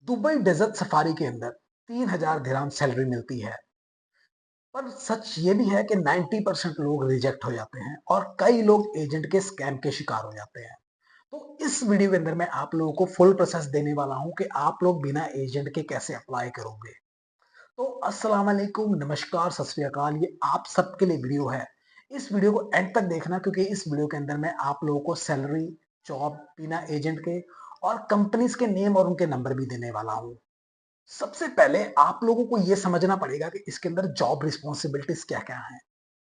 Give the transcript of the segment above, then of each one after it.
Dubai desert safari के अंदर 3,000 दिरहम salary मिलती है। पर सच ये भी है कि 90% लोग रिजेक्ट हो जाते हैं और कई लोग एजेंट के स्कैम के शिकार हो जाते हैं। तो इस वीडियो के अंदर मैं आप लोगों को फुल प्रोसेस देने वाला हूं कि आप लोग बिना एजेंट के कैसे अप्लाई करोगे। तो अस्सलाम वालेकुम, नमस्कार, सत श्री अकाल, ये आप सबके लिए वीडियो है। इस वीडियो को एंड तक देखना क्योंकि इस वीडियो के अंदर मैं आप लोगों को सैलरी, जॉब बिना एजेंट के और कंपनीज के नेम और उनके नंबर भी देने वाला हूँ। सबसे पहले आप लोगों को ये समझना पड़ेगा कि इसके अंदर जॉब रिस्पॉन्सिबिलिटीज क्या-क्या हैं।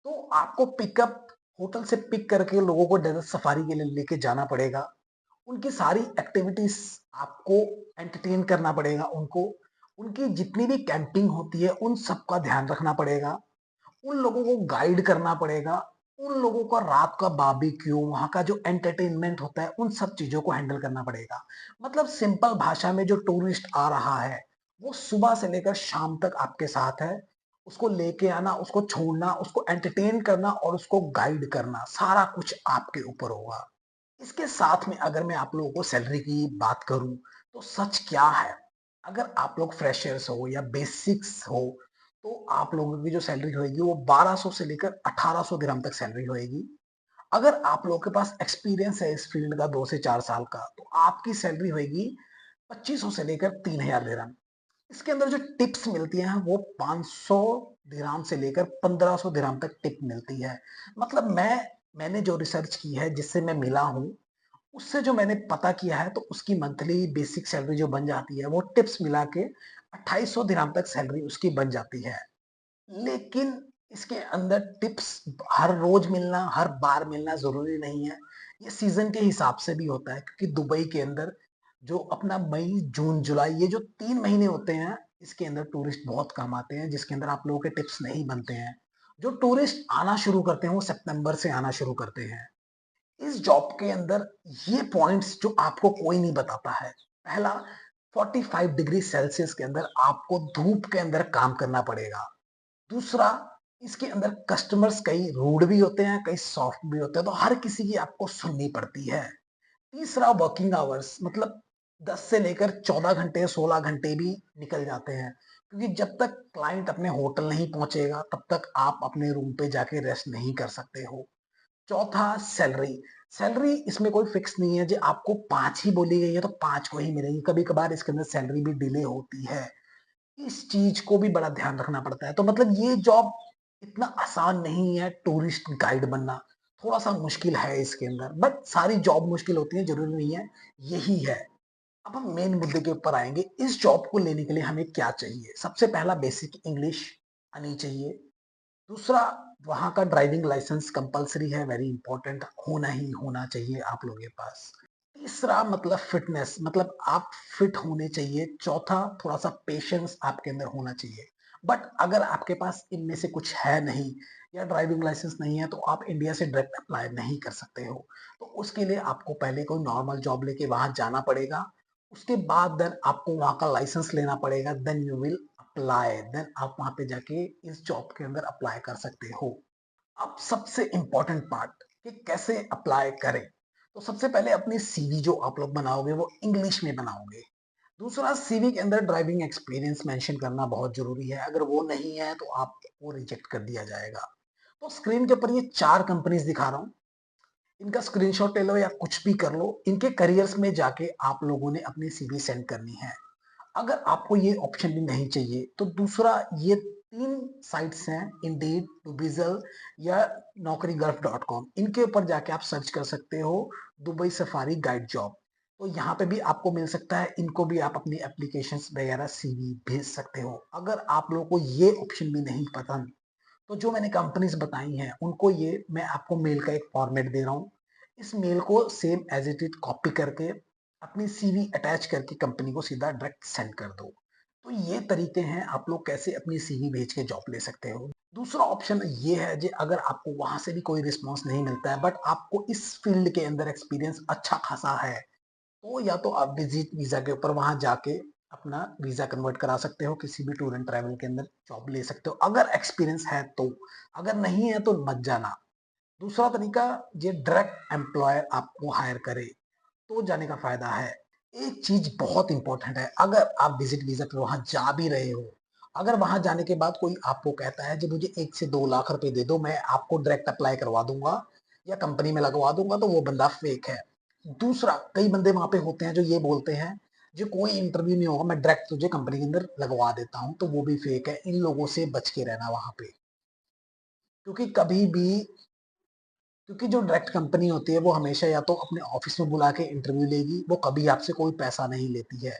तो आपको पिकअप होटल से पिक करके लोगों को डेजर्ट सफारी के लिए लेके जाना पड़ेगा। उनकी सारी एक्टिविटीज आपको एंटरटेन करना पड़ेगा उनको। उनकी जितनी भी कैंपिंग होती है उन सब का ध्यान रखना पड़ेगा। उन लोगों को गाइड करना पड़ेगा। उन लोगों का रात का बारबेक्यू, वहाँ का जो एंटरटेनमेंट होता है, उन सब चीज़ों को हैंडल करना पड़ेगा। मतलब सिंपल भाषा में जो टूरिस्ट आ रहा है, वो सुबह से लेकर शाम तक आपके साथ है। उसको लेके आना, उसको छोड़ना, उसको एंटरटेन करना और उसको गाइड करना, सारा कुछ आपके ऊपर होगा। इसके साथ में अगर मैं आप लोगों को सैलरी की बात करूँ, तो सच क्या है? अगर आप लोग फ्रेशर्स हो या बेसिक्स हो, तो आप लोगों की जो सैलरी होएगी वो 1200 से लेकर 1800 दिरहम तक सैलरी होएगी। अगर आप लोगों के पास एक्सपीरियंस है इस फील्ड का 2 से 4 साल का, तो आपकी सैलरी होएगी 2500 से लेकर 3000 दिरहम। इसके अंदर जो टिप्स मिलती हैं वो 500 दिरहम से लेकर 1500 दिरहम तक टिप मिलती है। मतलब मैंने जो रिसर्च की है, जिससे मैं मिला हूँ, उससे जो मैंने पता किया है, तो उसकी मंथली बेसिक सैलरी जो बन जाती है वो टिप्स मिला के 2800 दिरहम तक सैलरी उसकी बन जाती है। लेकिन इसके अंदर टिप्स हर रोज मिलना, हर बार मिलना जरूरी नहीं है। ये सीजन के हिसाब से भी होता है क्योंकि दुबई के अंदर जो अपना मई, जून, जुलाई, ये जो 3 महीने होते हैं, इसके अंदर टूरिस्ट बहुत कम आते हैं, जिसके अंदर आप लोगों के टिप्स नहीं बनते हैं। जो टूरिस्ट आना शुरू करते हैं वो सितंबर से आना शुरू करते हैं। इस जॉब के अंदर ये पॉइंट्स जो आपको कोई नहीं बताता है। पहला, 45 डिग्री सेल्सियस के अंदर आपको धूप के अंदर काम करना पड़ेगा। दूसरा, इसके अंदर कस्टमर्स कई रूड भी होते हैं, कई सॉफ्ट भी होते हैं, तो हर किसी की आपको सुननी पड़ती है। तीसरा, वर्किंग आवर्स, मतलब 10 से लेकर 14 घंटे, 16 घंटे भी निकल जाते हैं क्योंकि जब तक क्लाइंट अपने होटल नहीं पहुंचेगा तब तक आप अपने रूम पे जाके रेस्ट नहीं कर सकते हो। चौथा, सैलरी। सैलरी इसमें कोई फिक्स नहीं है, जो आपको 5 ही बोली गई है तो 5 को ही मिलेगी। कभी-कभार इसके अंदर सैलरी भी डिले होती है। इस चीज़ को भी बड़ा ध्यान रखना पड़ता है। तो मतलब ये जॉब इतना आसान नहीं है, टूरिस्ट गाइड बनना। थोड़ा-सा मुश्किल है इसके अंदर, बट सारी जॉब मुश्किल होती है, ज़रूरी नहीं है, यही है। अब हम मेन मुद्दे के ऊपर आएँगे। इस जॉब को लेने के लिए हमें क्या चाहिए? सबसे पहला, बेसिक इंग्लिश आनी चाहिए। दूसरा, वहाँ का ड्राइविंग लाइसेंस कंपल्सरी है, वेरी इंपॉर्टेंट, होना ही होना चाहिए आप लोगों के पास। तीसरा, मतलब फिटनेस, मतलब आप फिट होने चाहिए। चौथा, थोड़ा सा पेशेंस आपके अंदर होना चाहिए। बट अगर आपके पास इनमें से कुछ है नहीं या ड्राइविंग लाइसेंस नहीं है, तो आप इंडिया से डायरेक्ट अप्लाई नहीं कर सकते हो। तो उसके लिए आपको पहले कोई नॉर्मल जॉब लेके वहां जाना पड़ेगा। उसके बाद देन आपको वहाँ का लाइसेंस लेना पड़ेगा, then you will apply, then आप वहाँ पे जाके इस जॉब के अंदर अप्लाई कर सकते हो। अब सबसे इंपॉर्टेंट पार्ट कि कैसे अप्लाई करें। तो सबसे पहले अपनी सीवी जो आप लोग बनाओगे वो इंग्लिश में बनाओगे। दूसरा, सीवी के अंदर ड्राइविंग एक्सपीरियंस मेंशन करना बहुत जरूरी है। अगर वो नहीं है तो आपको रिजेक्ट कर दिया जाएगा। तो स्क्रीन के ऊपर ये 4 कंपनीज दिखा रहा हूँ, इनका स्क्रीनशॉट ले लो या कुछ भी कर लो। इनके करियर्स में जाके आप लोगों ने अपनी सीवी सेंड करनी है। अगर आपको ये ऑप्शन भी नहीं चाहिए तो दूसरा, ये 3 साइट्स हैं, इंडीड, टूबिजल या naukriGulf.com, इनके ऊपर जाके आप सर्च कर सकते हो दुबई सफारी गाइड जॉब। तो यहाँ पे भी आपको मिल सकता है, इनको भी आप अपनी एप्लीकेशंस वगैरह सीवी भेज सकते हो। अगर आप लोगों को ये ऑप्शन भी नहीं पसंद, तो जो मैंने कंपनीज बताई हैं उनको ये मैं आपको मेल का एक फॉर्मेट दे रहा हूँ। इस मेल को same as it is copy करके अपनी सीवी अटैच करके कंपनी को सीधा डायरेक्ट सेंड कर दो। तो ये तरीके हैं आप लोग कैसे अपनी सीवी भेज के जॉब ले सकते हो। दूसरा ऑप्शन ये है, जे अगर आपको वहां से भी कोई रिस्पॉन्स नहीं मिलता है बट आपको इस फील्ड के अंदर एक्सपीरियंस अच्छा खासा है, तो या तो आप विजिट वीजा के ऊपर वहां जाके अपना वीजा कन्वर्ट करा सकते हो, किसी भी टूर एंड ट्रैवल के अंदर जॉब ले सकते हो अगर एक्सपीरियंस है तो। अगर नहीं है तो मत जाना। दूसरा तरीका, ये डायरेक्ट एम्प्लॉयर आपको हायर करे तो जाने का फायदा है। एक चीज बहुत इंपॉर्टेंट है, अगर आप विजिट वीजा पे वहां जा भी रहे हो, अगर वहां जाने के बाद कोई आपको कहता है जी मुझे 1 से 2 लाख रुपए दे दो, मैं आपको डायरेक्ट अप्लाई करवा दूंगा या कंपनी में लगवा दूंगा, तो वो बंदा फेक है। दूसरा, कई बंदे वहां पे होते हैं जो ये बोलते हैं जो कोई इंटरव्यू नहीं होगा, मैं डायरेक्ट तुझे कंपनी के अंदर लगवा देता हूँ, तो वो भी फेक है। इन लोगों से बच के रहना वहां पे, क्योंकि कभी भी, क्योंकि जो डायरेक्ट कंपनी होती है वो हमेशा या तो अपने ऑफिस में बुला के इंटरव्यू लेगी, वो कभी आपसे कोई पैसा नहीं लेती है।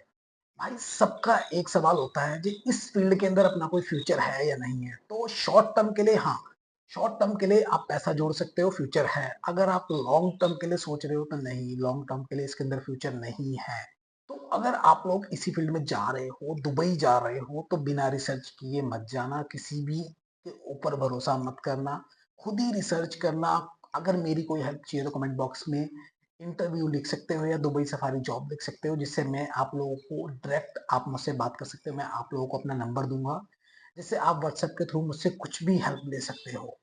भाई सबका एक सवाल होता है जी, इस फील्ड के अंदर अपना कोई फ्यूचर है या नहीं है। तो शॉर्ट टर्म के लिए हाँ, शॉर्ट टर्म के लिए आप पैसा जोड़ सकते हो, फ्यूचर है। अगर आप लॉन्ग टर्म के लिए सोच रहे हो तो नहीं, लॉन्ग टर्म के लिए इसके अंदर फ्यूचर नहीं है। तो अगर आप लोग इसी फील्ड में जा रहे हो, दुबई जा रहे हो, तो बिना रिसर्च किए मत जाना, किसी भी के ऊपर भरोसा मत करना, खुद ही रिसर्च करना। अगर मेरी कोई हेल्प चाहिए तो कमेंट बॉक्स में इंटरव्यू लिख सकते हो या दुबई सफारी जॉब लिख सकते हो, जिससे मैं आप लोगों को डायरेक्ट, आप मुझसे बात कर सकते हो, मैं आप लोगों को अपना नंबर दूंगा, जिससे आप व्हाट्सएप के थ्रू मुझसे कुछ भी हेल्प ले सकते हो।